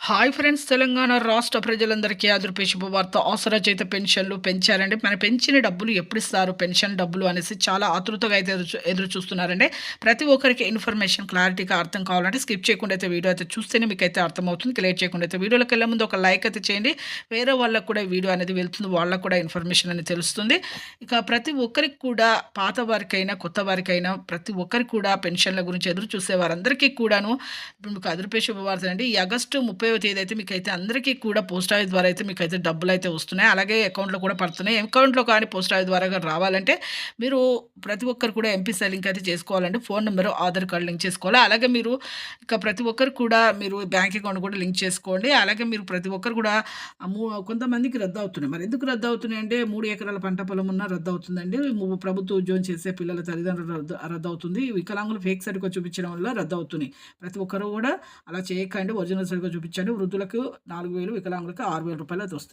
Hi friends! Telangana రాష్ట్ర ప్రజలందరికీ ఆదుర్పే శుభవార్త. ఆసరా చేత పెన్షన్లు పెంచారండి. మన పెంచిన డబ్బులు ఎప్పుడిస్తారు పెన్షన్ డబ్బులు అనేసి చాలా ఆతృతగా అయితే ఎదురు చూస్తున్నారండి. ప్రతి ఒక్కరికి ఇన్ఫర్మేషన్ క్లారిటీగా అర్థం కావాలంటే స్కిప్ చేయకుండా అయితే వీడియో అయితే చూస్తేనే మీకైతే అర్థమవుతుంది. లేట్ చేయకుండా అయితే వీడియోలోకెళ్ళే ముందు ఒక లైక్ అయితే చేయండి. వేరే వాళ్ళకి కూడా ఈ వీడియో అనేది వెళ్తుంది. వాళ్ళకి కూడా ఇన్ఫర్మేషన్ అనేది తెలుస్తుంది. ఇక ప్రతి ఒక్కరికి కూడా పాత వారికైనా, కొత్త వారికైనా ప్రతి ఒక్కరికి కూడా పెన్షన్ల గురించి ఎదురు చూసే వారందరికీ కూడాను ఇప్పుడు మీకు అదిరిపే శుభవార్త అండి. ఈ ఆగస్టు 30వ తేదీ అయితే మీకైతే అందరికీ కూడా పోస్ట్ ఆఫీస్ ద్వారా అయితే మీకైతే డబ్బులైతే వస్తున్నాయి. అలాగే అకౌంట్‌లో కూడా పడుతున్నాయి. అకౌంట్‌లో కానీ పోస్ట్ ఆఫీస్ ద్వారా గాని రావాలంటే మీరు ప్రతి ఒక్కరు కూడా ఎంపీసీ లింక్ అయితే చేసుకోవాలండి. Phone number, Aadhaar card link చేసుకోవాలి. అలాగే మీరు ఇక ప్రతి ఒక్కరు కూడా మీరు బ్యాంక్ అకౌంట్ కూడా లింక్ చేసుకోండి. అలాగే మీరు ప్రతి ఒక్కరు కూడా కొంతమందికి రద్దవుతున్నాయి. మరి ఎందుకు రద్దవుతున్నాయి అంటే 3 ఎకరాల పంట పొలం ఉన్నా రద్దవుతుందండి. ప్రభుత్వ ఉద్యోగం చేసే పిల్లల తల్లిదండ్రులు రద్దవుతుంది. వికలాంగులు ఫేక్ సర్టిఫికేట్ చూపించడం వల్ల రద్దవుతున్నాయి. ప్రతి ఒక్కరు కూడా అలా చేయకండి. ఒరిజినల్ సర్టిఫికేట్ చూపించండి. వృద్ధులకు 4,000, వికలాంగులకు 6,000 రూపాయలు అయితే వస్తుంది.